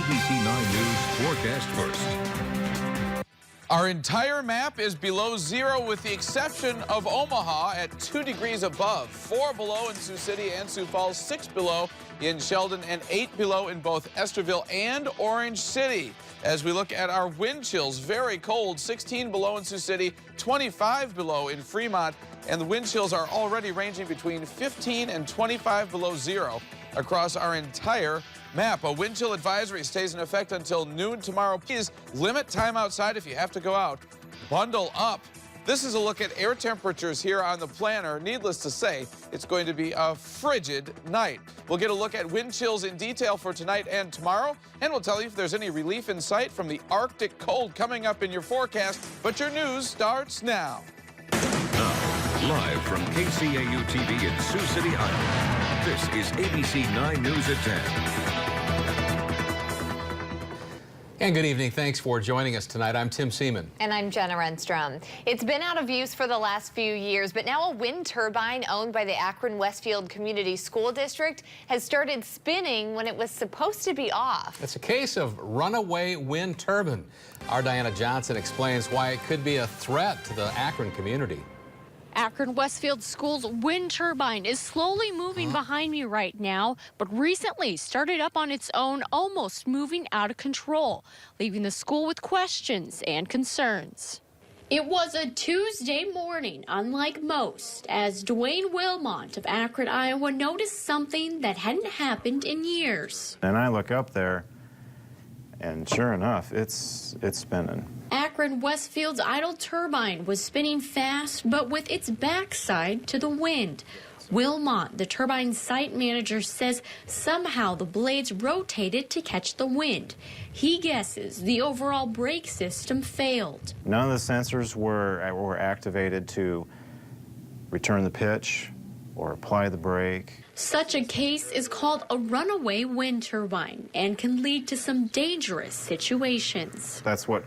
ABC 9 News forecast first. Our entire map is below zero with the exception of Omaha at 2 degrees above, 4 below in Sioux City and Sioux Falls, 6 below in Sheldon, and 8 below in both Estherville and Orange City. As we look at our wind chills, very cold, 16 below in Sioux City, 25 below in Fremont, and the wind chills are already ranging between 15 and 25 below zero across our entire map. A wind chill advisory stays in effect until noon tomorrow. Please limit time outside if you have to go out. Bundle up. This is a look at air temperatures here on the planner. Needless to say, it's going to be a frigid night. We'll get a look at wind chills in detail for tonight and tomorrow, and we'll tell you if there's any relief in sight from the Arctic cold coming up in your forecast. But your news starts now. Now, live from Kcau TV in Sioux City, Iowa, this is ABC 9 News at 10. And good evening. Thanks for joining us tonight. I'm Tim Seaman. And I'm Jenna Rehnstrom. It's been out of use for the last few years, but now a wind turbine owned by the Akron Westfield Community School District has started spinning when it was supposed to be off. It's a case of runaway wind turbine. Our Diana Johnson explains why it could be a threat to the Akron community. Akron Westfield School's wind turbine is slowly moving behind me right now, but recently started up on its own, almost moving out of control, leaving the school with questions and concerns. It was a Tuesday morning, unlike most, as Dwayne Wilmont of Akron, Iowa, noticed something that hadn't happened in years. And I look up there, and sure enough, it's spinning. Akron Westfield's idle turbine was spinning fast, but with its backside to the wind. Wilmont, the turbine site manager, says somehow the blades rotated to catch the wind. He guesses the overall brake system failed. None of the sensors were activated to return the pitch or apply the brake. Such a case is called a runaway wind turbine and can lead to some dangerous situations. That's what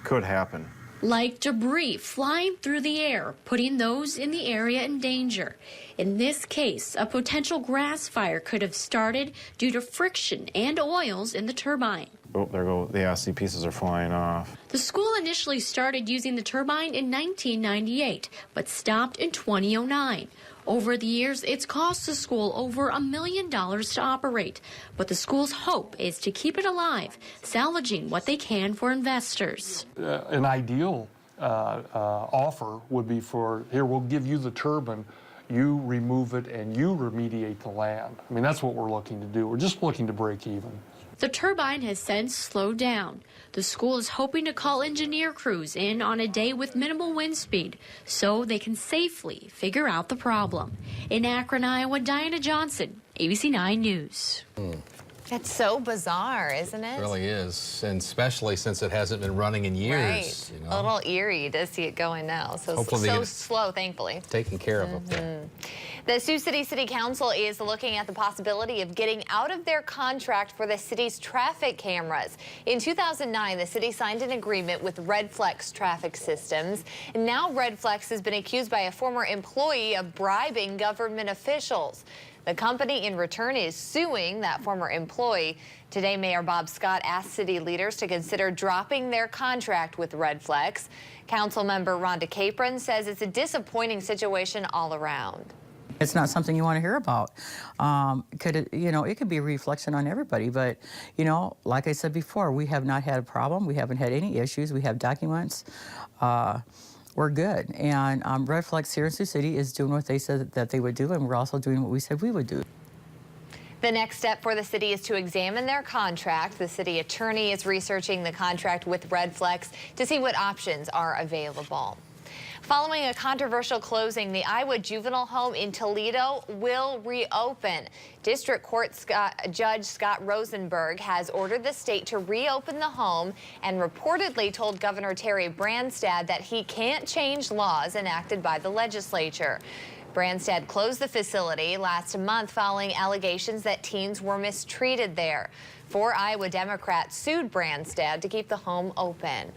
could happen. Like debris flying through the air, putting those in the area in danger. In this case, a potential grass fire could have started due to friction and oils in the turbine. Oh, there go. The AC pieces are flying off. The school initially started using the turbine in 1998, but stopped in 2009. Over the years, it's cost the school over $1 million to operate, but the school's hope is to keep it alive, salvaging what they can for investors. An ideal offer would be for, here, we'll give you the turbine, you remove it, and you remediate the land. I mean, that's what we're looking to do. We're just looking to break even. The turbine has since slowed down. The school is hoping to call engineer crews in on a day with minimal wind speed so they can safely figure out the problem. In Akron, Iowa, Diana Johnson, ABC 9 News. That's so bizarre, isn't it? It really is, and especially since it hasn't been running in years. Right. You know? A little eerie to see it going now. So, Hopefully so slow, thankfully. Taken care of up there. The Sioux City City Council is looking at the possibility of getting out of their contract for the city's traffic cameras. In 2009, the city signed an agreement with Redflex Traffic Systems. And now Redflex has been accused by a former employee of bribing government officials. The company, in return, is suing that former employee. Today, Mayor Bob Scott asked city leaders to consider dropping their contract with Redflex. Councilmember Rhonda Capron says it's a disappointing situation all around. It's not something you want to hear about. It could be a reflection on everybody, but, like I said before, we have not had a problem. We haven't had any issues. We have documents. We're good. And Redflex here in Sioux City is doing what they said that they would do, and we're also doing what we said we would do. The next step for the city is to examine their contract. The city attorney is researching the contract with Redflex to see what options are available. Following a controversial closing, the Iowa Juvenile Home in Toledo will reopen. District Court Judge Scott Rosenberg has ordered the state to reopen the home and reportedly told Governor Terry Branstad that he can't change laws enacted by the legislature. Branstad closed the facility last month following allegations that teens were mistreated there. 4 Iowa Democrats sued Branstad to keep the home open.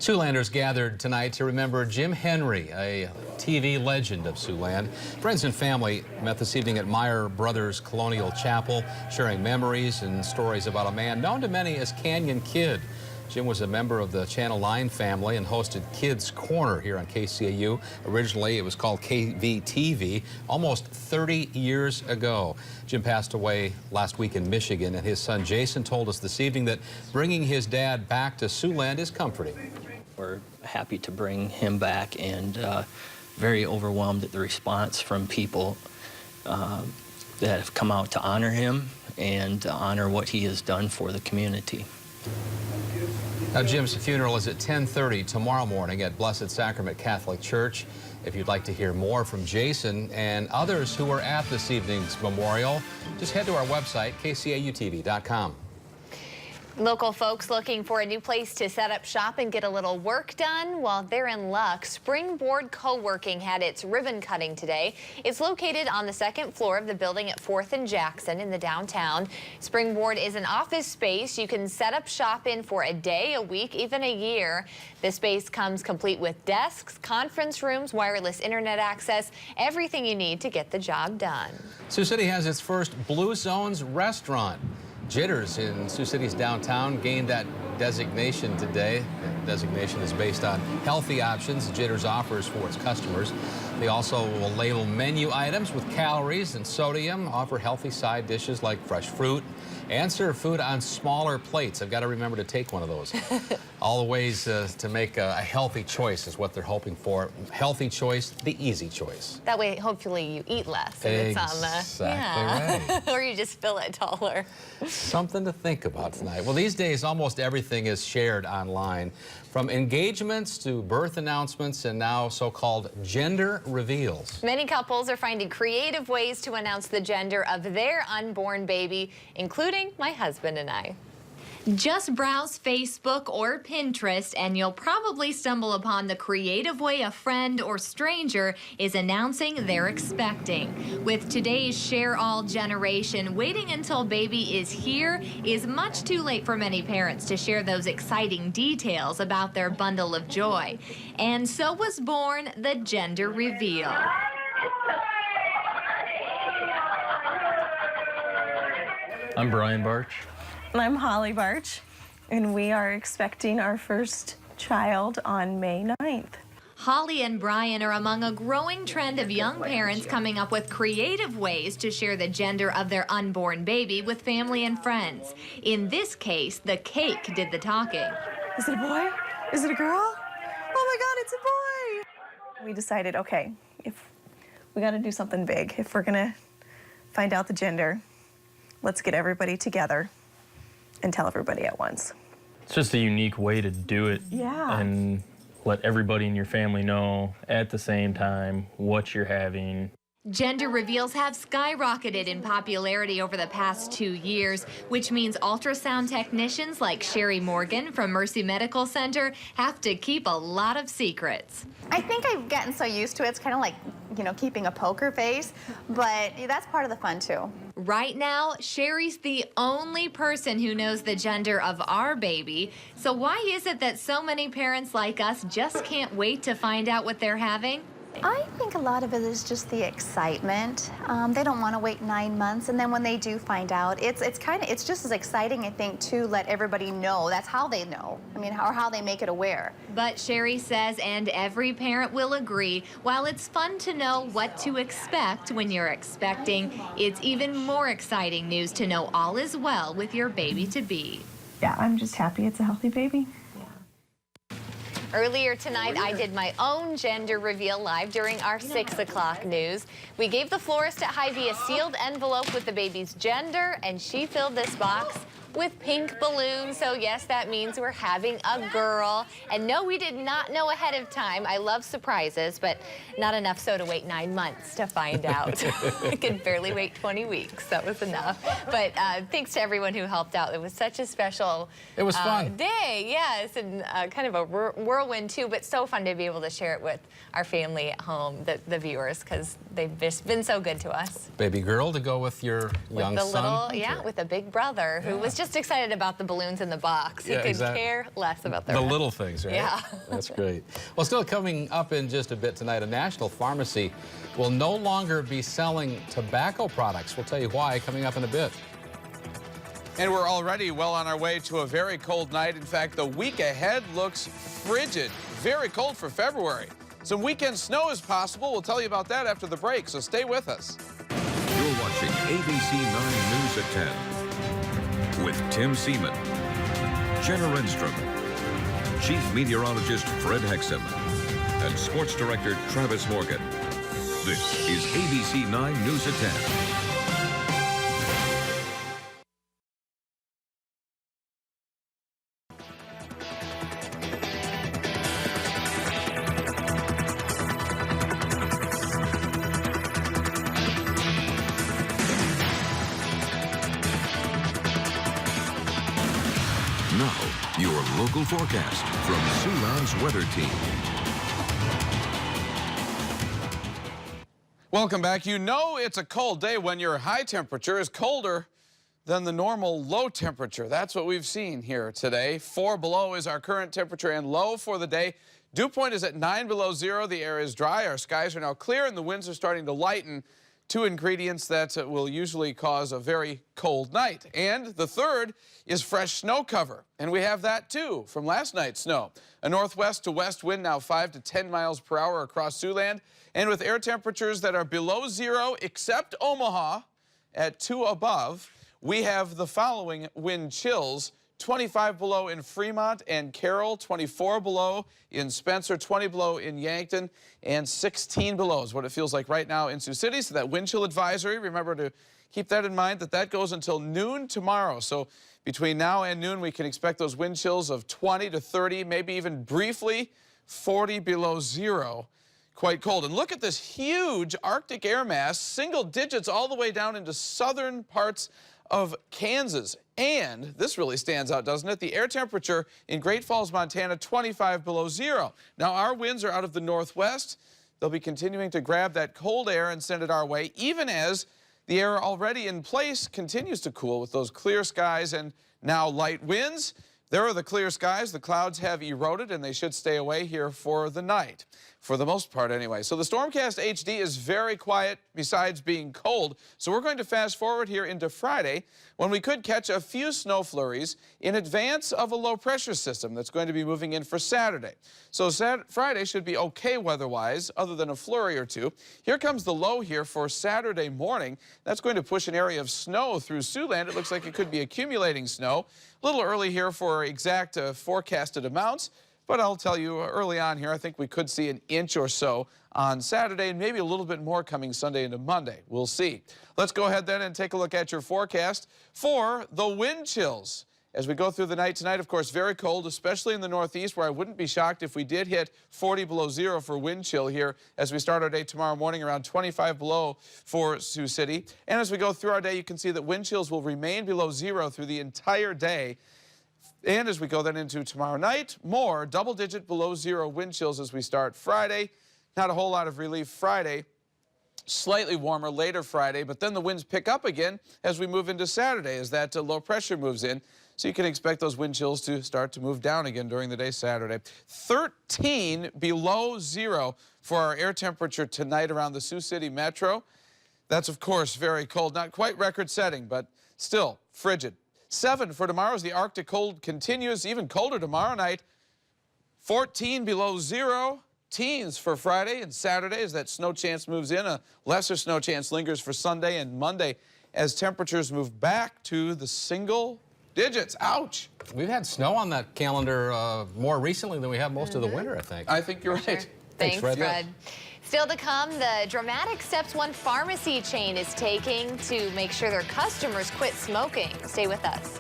Siouxlanders gathered tonight to remember Jim Henry, a TV legend of Siouxland. Friends and family met this evening at Meyer Brothers Colonial Chapel, sharing memories and stories about a man known to many as Canyon Kid. Jim was a member of the Channel 9 family and hosted Kids Corner here on KCAU. Originally, it was called KVTV, almost 30 years ago. Jim passed away last week in Michigan, and his son Jason told us this evening that bringing his dad back to Siouxland is comforting. We're happy to bring him back and very overwhelmed at the response from people that have come out to honor him and honor what he has done for the community. Now, Jim's funeral is at 10:30 tomorrow morning at Blessed Sacrament Catholic Church. If you'd like to hear more from Jason and others who were at this evening's memorial, just head to our website, kcautv.com. Local folks looking for a new place to set up shop and get a little work done? Well, they're in luck. Springboard Co-working had its ribbon cutting today. It's located on the second floor of the building at 4th and Jackson in the downtown. Springboard is an office space you can set up shop in for a day, a week, even a year. The space comes complete with desks, conference rooms, wireless internet access, everything you need to get the job done. Sioux City has its first Blue Zones restaurant. Jitters in Sioux City's downtown gained that designation today. The designation is based on healthy options Jitters offers for its customers. They also will label menu items with calories and sodium, offer healthy side dishes like fresh fruit, and serve food on smaller plates. I've got to remember to take one of those. All the ways to make a healthy choice is what they're hoping for. Healthy choice, the easy choice. That way, hopefully, you eat less if it's on the... Exactly right. Or you just fill it taller. Something to think about tonight. Well, these days, almost everything is shared online, from engagements to birth announcements and now so-called gender reveals. Many couples are finding creative ways to announce the gender of their unborn baby, including my husband and I. Just browse Facebook or Pinterest and you'll probably stumble upon the creative way a friend or stranger is announcing they're expecting. With today's share all generation, waiting until baby is here is much too late for many parents to share those exciting details about their bundle of joy. And so was born the gender reveal. I'm Brian Barch. And I'm Holly Barch, and we are expecting our first child on May 9th. Holly and Brian are among a growing trend of young parents coming up with creative ways to share the gender of their unborn baby with family and friends. In this case, the cake did the talking. Is it a boy? Is it a girl? Oh my God, it's a boy! We decided, okay, if we gotta do something big. If we're gonna find out the gender, let's get everybody together and tell everybody at once. It's just a unique way to do it. Yeah. And let everybody in your family know at the same time what you're having. Gender reveals have skyrocketed in popularity over the past 2 years, which means ultrasound technicians like Sherry Morgan from Mercy Medical Center have to keep a lot of secrets. I think I've gotten so used to it, it's kind of like, you know, keeping a poker face, but that's part of the fun too. Right now, Sherry's the only person who knows the gender of our baby. So why is it that so many parents like us just can't wait to find out what they're having? I think a lot of it is just the excitement. They don't want to wait 9 months, and then when they do find out, it's just as exciting, I think, to let everybody know. That's how they know. I mean, or how they make it aware. But Sherry says, and every parent will agree, while it's fun to know what to expect when you're expecting, it's even more exciting news to know all is well with your baby-to-be. Yeah, I'm just happy it's a healthy baby. Earlier tonight, I did my own gender reveal live during our 6 o'clock news. We gave the florist at Hy-Vee a sealed envelope with the baby's gender, and she filled this box with pink balloons. So yes, that means we're having a girl. And no, we did not know ahead of time. I love surprises, but not enough so to wait 9 months to find out. I could barely wait 20 weeks. That was enough. But thanks to everyone who helped out. It was such a special It was fun. day, yes, and kind of a whirlwind too, but so fun to be able to share it with our family at home, the viewers, because they've just been so good to us. Baby girl to go with your young with the son. Little, yeah, with a big brother who was just excited about the balloons in the box. He could care less about the little things, right? Yeah. That's great. Well, still coming up in just a bit tonight, a national pharmacy will no longer be selling tobacco products. We'll tell you why coming up in a bit. And we're already well on our way to a very cold night. In fact, the week ahead looks frigid. Very cold for February. Some weekend snow is possible. We'll tell you about that after the break, so stay with us. You're watching ABC 9 News at 10 with Tim Seaman, Jenna Rehnstrom, Chief Meteorologist Fred Hexom, and Sports Director Travis Morgan. This is ABC 9 News at 10. Now, your local forecast from Seaman's weather team. Welcome back. You know it's a cold day when your high temperature is colder than the normal low temperature. That's what we've seen here today. 4 below is our current temperature and low for the day. Dew point is at 9 below zero. The air is dry. Our skies are now clear and the winds are starting to lighten. Two ingredients that will usually cause a very cold night. And the third is fresh snow cover. And we have that too from last night's snow. A northwest to west wind now 5 to 10 miles per hour across Siouxland. And with air temperatures that are below zero except Omaha at 2 above, we have the following wind chills. 25 below in Fremont and Carroll, 24 below in Spencer, 20 below in Yankton, and 16 below is what it feels like right now in Sioux City. So that wind chill advisory, remember to keep that in mind that goes until noon tomorrow. So between now and noon, we can expect those wind chills of 20 to 30, maybe even briefly 40 below zero. Quite cold. And look at this huge Arctic air mass, single digits all the way down into southern parts of Kansas. And this really stands out, doesn't it? The air temperature in Great Falls, Montana, 25 below zero. Now, our winds are out of the northwest. They'll be continuing to grab that cold air and send it our way, even as the air already in place continues to cool with those clear skies and now light winds. There are the clear skies. The clouds have eroded, and they should stay away here for the night, for the most part anyway. So the Stormcast HD is very quiet besides being cold. So we're going to fast forward here into Friday when we could catch a few snow flurries in advance of a low pressure system that's going to be moving in for Saturday. So Friday should be okay weather-wise other than a flurry or two. Here comes the low here for Saturday morning. That's going to push an area of snow through Siouxland. It looks like it could be accumulating snow. A little early here for exact forecasted amounts. But I'll tell you early on here, I think we could see an inch or so on Saturday and maybe a little bit more coming Sunday into Monday. We'll see. Let's go ahead then and take a look at your forecast for the wind chills. As we go through the night tonight, of course, very cold, especially in the northeast, where I wouldn't be shocked if we did hit 40 below zero for wind chill here as we start our day tomorrow morning, around 25 below for Sioux City. And as we go through our day, you can see that wind chills will remain below zero through the entire day. And as we go then into tomorrow night, more double-digit below zero wind chills as we start Friday. Not a whole lot of relief Friday. Slightly warmer later Friday, but then the winds pick up again as we move into Saturday as that low pressure moves in. So you can expect those wind chills to start to move down again during the day Saturday. 13 below zero for our air temperature tonight around the Sioux City metro. That's, of course, very cold. Not quite record-setting, but still frigid. 7 for tomorrow as the Arctic cold continues, even colder tomorrow night. 14 below zero. Teens for Friday and Saturday as that snow chance moves in. A lesser snow chance lingers for Sunday and Monday as temperatures move back to the single digits. Ouch. We've had snow on that calendar more recently than we have most of the winter, I think. I think you're right. Sure. Thanks, Fred. Still to come, the dramatic steps one pharmacy chain is taking to make sure their customers quit smoking. Stay with us.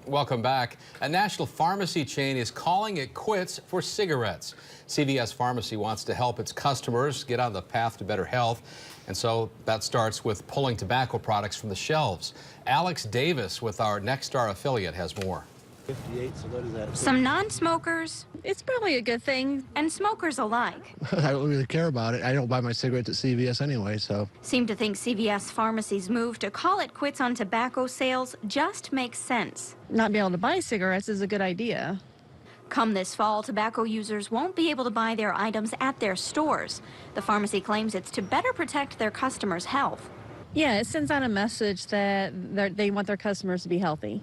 Welcome back. A national pharmacy chain is calling it quits for cigarettes. CVS Pharmacy wants to help its customers get on the path to better health, and so that starts with pulling tobacco products from the shelves. Alex Davis with our Nexstar affiliate has more. 58, so what is that? Some non-smokers, it's probably a good thing, and smokers alike I don't really care about it. I don't buy my cigarettes at CVS anyway, so. seem to think CVS Pharmacy's move to call it quits on tobacco sales just makes sense. Not be able to buy cigarettes is a good idea. Come this fall, tobacco users won't be able to buy their items at their stores. The pharmacy claims it's to better protect their customers' health. Yeah, it sends out a message that they want their customers to be healthy.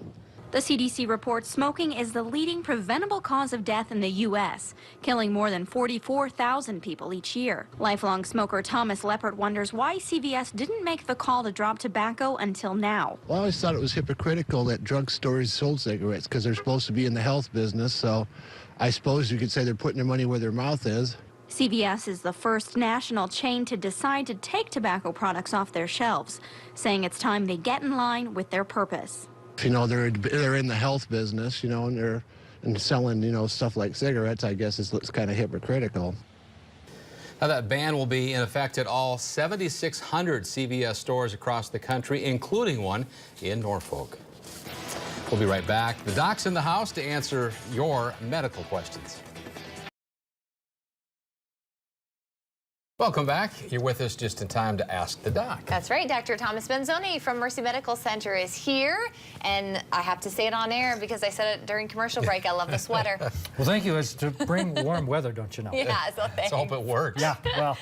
The CDC reports smoking is the leading preventable cause of death in the U.S., killing more than 44,000 people each year. Lifelong smoker Thomas Leppert wonders why CVS didn't make the call to drop tobacco until now. Well, I always thought it was hypocritical that drugstores sold cigarettes because they're supposed to be in the health business, so I suppose you could say they're putting their money where their mouth is. CVS is the first national chain to decide to take tobacco products off their shelves, saying it's time they get in line with their purpose. You know, they're in the health business, you know, and selling, you know, stuff like cigarettes, I guess it's kind of hypocritical. Now, that ban will be in effect at all 7,600 CVS stores across the country, including one in Norfolk. We'll be right back. The doc's in the house to answer your medical questions. Welcome back. You're with us just in time to ask the doc. That's right. Dr. Thomas Benzoni from Mercy Medical Center is here. And I have to say it on air because I said it during commercial break. I love the sweater. Well, thank you. It's to bring warm weather, don't you know? Yeah, so thanks. Let's hope it works. Yeah, well.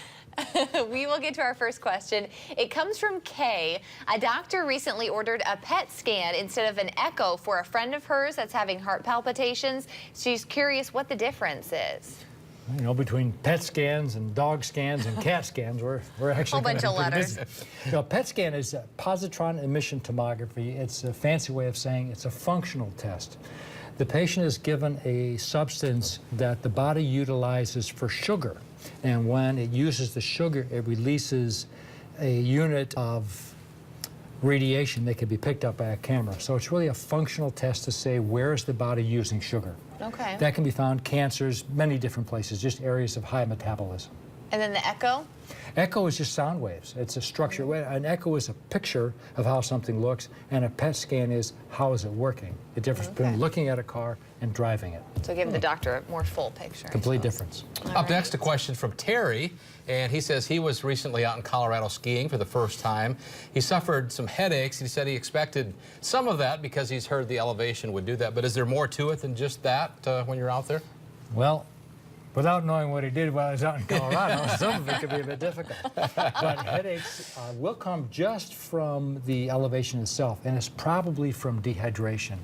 We will get to our first question. It comes from Kay. A doctor recently ordered a PET scan instead of an echo for a friend of hers that's having heart palpitations. She's curious what the difference is. You know, between PET scans and dog scans and cat scans, we're actually whole bunch of letters. You know, PET scan is a positron emission tomography. It's a fancy way of saying it's a functional test. The patient is given a substance that the body utilizes for sugar, and when it uses the sugar, it releases a unit of radiation that can be picked up by a camera. So it's really a functional test to say where is the body using sugar. Okay. That can be found cancers, many different places, just areas of high metabolism. And then the echo? Echo is just sound waves. It's a structure. An echo is a picture of how something looks, and a PET scan is how is it working. The difference between looking at a car and driving it. So give the doctor a more full picture. Complete difference. Up next, a question from Terry, and he says he was recently out in Colorado skiing for the first time. He suffered some headaches. He said he expected some of that because he's heard the elevation would do that. But is there more to it than just that when you're out there? Well, without knowing what he did while I was out in Colorado, some of it could be a bit difficult. But headaches will come just from the elevation itself, and it's probably from dehydration.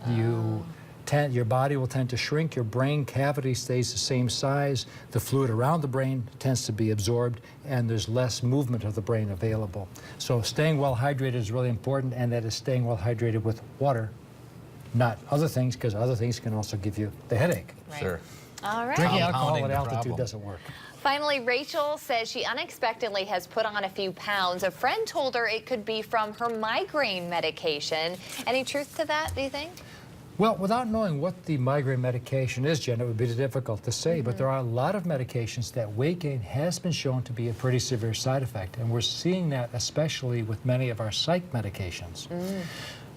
Your body will tend to shrink, your brain cavity stays the same size, the fluid around the brain tends to be absorbed, and there's less movement of the brain available. So staying well hydrated is really important, and that is staying well hydrated with water, not other things, because other things can also give you the headache. Right. Sure. All right. Drinking alcohol at altitude doesn't work. Finally, Rachel says she unexpectedly has put on a few pounds. A friend told her it could be from her migraine medication. Any truth to that, do you think? Well, without knowing what the migraine medication is, Jenna, it would be difficult to say, but there are a lot of medications that weight gain has been shown to be a pretty severe side effect, and we're seeing that especially with many of our psych medications.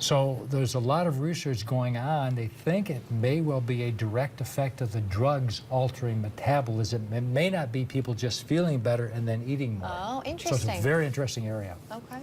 So there's a lot of research going on. They think it may well be a direct effect of the drugs altering metabolism. It may not be people just feeling better and then eating more. Oh, interesting. So it's a very interesting area. Okay.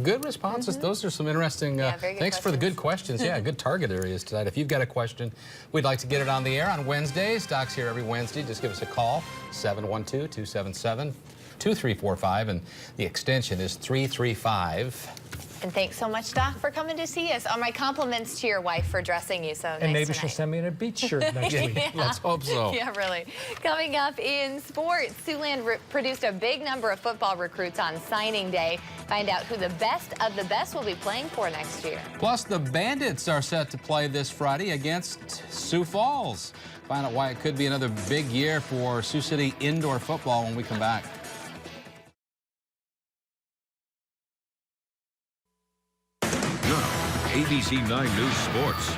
Good responses. Those are some interesting. very good Thanks for the good questions. Yeah, good target areas tonight. If you've got a question, we'd like to get it on the air on Wednesdays. Doc's here every Wednesday. Just give us a call, 712-277-2345, and the extension is 335. And thanks so much, Doc, for coming to see us. My compliments to your wife for dressing you so nice And maybe tonight. she'll send me in a beach shirt next week. Yeah. Let's hope so. Yeah, really. Coming up in sports, Siouxland produced a big number of football recruits on signing day. Find out who the best of the best will be playing for next year. Plus, the Bandits are set to play this Friday against Sioux Falls. Find out why it could be another big year for Sioux City indoor football when we come back. ABC 9 News Sports.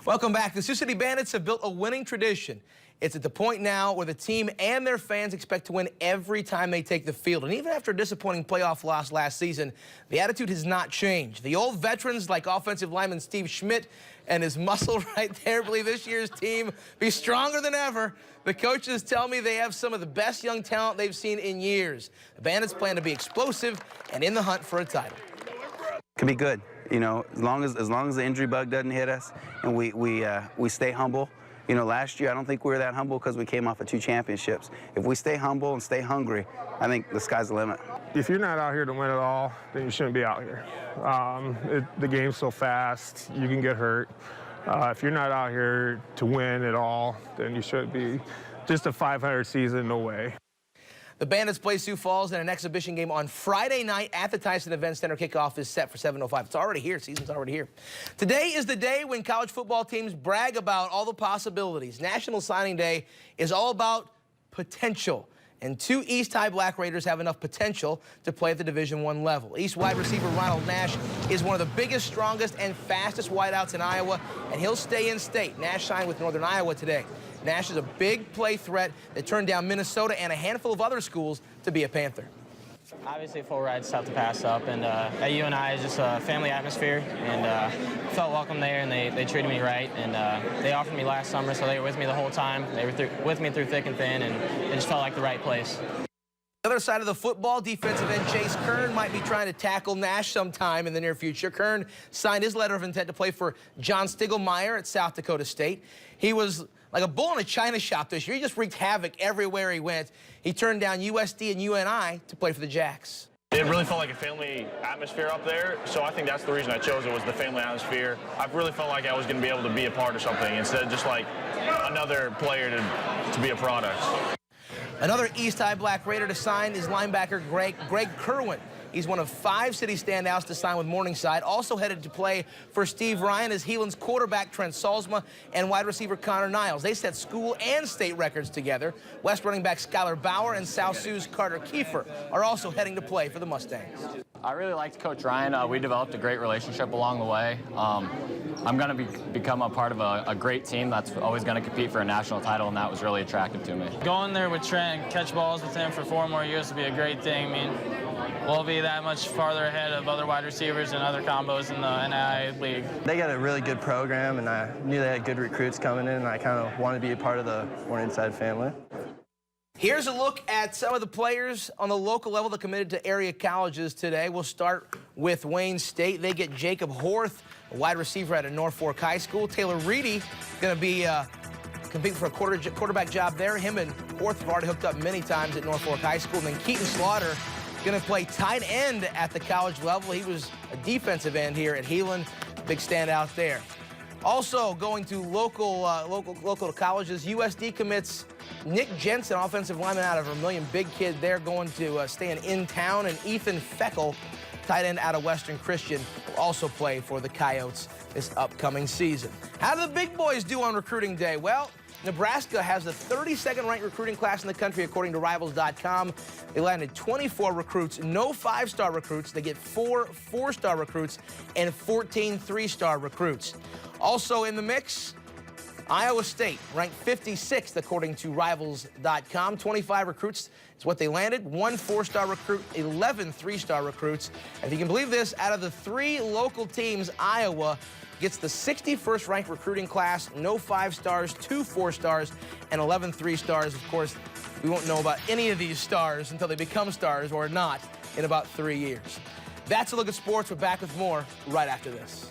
Welcome back. The Sioux City Bandits have built a winning tradition. It's at the point now where the team and their fans expect to win every time they take the field. And even after a disappointing playoff loss last season, the attitude has not changed. The old veterans like offensive lineman Steve Schmidt and his muscle right there believe this year's team be stronger than ever. The coaches tell me they have some of the best young talent they've seen in years. The Bandits plan to be explosive and in the hunt for a title. Can be good, you know, as long as the injury bug doesn't hit us and we stay humble. You know, last year I don't think we were that humble because we came off of 2 championships. If we stay humble and stay hungry, I think the sky's the limit. If you're not out here to win it all, then you shouldn't be out here. The game's so fast, you can get hurt. If you're not out here to win it all, then you shouldn't be. Just a 500 season, no way. The Bandits play Sioux Falls in an exhibition game on Friday night at the Tyson Event Center. Kickoff is set for 7:05. It's already here. Season's already here. Today is the day when college football teams brag about all the possibilities. National Signing Day is all about potential. And 2 East High Black Raiders have enough potential to play at the Division I level. East wide receiver Ronald Nash is one of the biggest, strongest, and fastest wideouts in Iowa, and he'll stay in state. Nash signed with Northern Iowa today. Nash is a big play threat that turned down Minnesota and a handful of other schools to be a Panther. Obviously, full ride's tough to pass up, and at UNI is just a family atmosphere, and felt welcome there, and they treated me right, and they offered me last summer, so they were with me the whole time. They were with me through thick and thin, and it just felt like the right place. The other side of the football, defensive end Chase Kern might be trying to tackle Nash sometime in the near future. Kern signed his letter of intent to play for John Stiglmeyer at South Dakota State. He was like a bull in a china shop this year. He just wreaked havoc everywhere he went. He turned down USD and UNI to play for the Jacks. It really felt like a family atmosphere up there, so I think that's the reason I chose it, was the family atmosphere. I really felt like I was going to be able to be a part of something instead of just like another player to be a product. Another East High Black Raider to sign is linebacker Greg Kerwin. He's one of 5 city standouts to sign with Morningside. Also headed to play for Steve Ryan is Heelan's quarterback Trent Salzma and wide receiver Connor Niles. They set school and state records together. West running back Skylar Bauer and South Sioux's Carter Kiefer are also heading to play for the Mustangs. I really liked Coach Ryan. We developed a great relationship along the way. I'm going to become a part of a great team that's always going to compete for a national title, and that was really attractive to me. Going there with Trent and catch balls with him for 4 more years would be a great thing. I mean, we'll be that much farther ahead of other wide receivers and other combos in the NAIA league. They got a really good program, and I knew they had good recruits coming in, and I kind of wanted to be a part of the Morningside family. Here's a look at some of the players on the local level that committed to area colleges today. We'll start with Wayne State. They get Jacob Horth, a wide receiver out of Norfolk High School. Taylor Reedy going to be competing for a quarterback job there. Him and Horth have already hooked up many times at Norfolk High School. And then Keaton Slaughter going to play tight end at the college level. He was a defensive end here at Heelan. Big standout there. Also going to local colleges, USD commits Nick Jensen, offensive lineman out of Vermillion, big kid there, going to stay in town, and Ethan Feckel, tight end out of Western Christian, will also play for the Coyotes this upcoming season. How do the big boys do on recruiting day? Well, Nebraska has the 32nd ranked recruiting class in the country according to Rivals.com. They landed 24 recruits, no 5-star recruits. They get 4 4-star recruits and 14 3-star recruits. Also in the mix, Iowa State ranked 56th according to Rivals.com. 25 recruits is what they landed. 1 4-star recruit, 11 3-star recruits. And if you can believe this, out of the 3 local teams, Iowa gets the 61st ranked recruiting class, no 5 stars, 2 4 stars, and 11 3 stars. Of course, we won't know about any of these stars until they become stars or not in about 3 years. That's a look at sports. We're back with more right after this.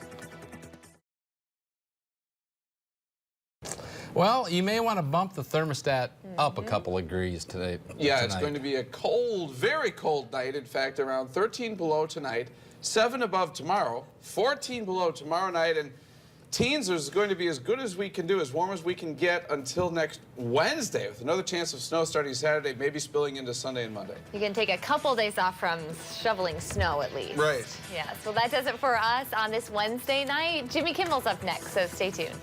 Well, you may want to bump the thermostat up a couple of degrees today. Yeah, it's going to be a cold, very cold night. In fact, around 13 below tonight, 7 above tomorrow, 14 below tomorrow night, and teens is going to be as good as we can do, as warm as we can get until next Wednesday, with another chance of snow starting Saturday, maybe spilling into Sunday and Monday. You can take a couple days off from shoveling snow at least. Right. Yeah, so that does it for us on this Wednesday night. Jimmy Kimmel's up next, so stay tuned.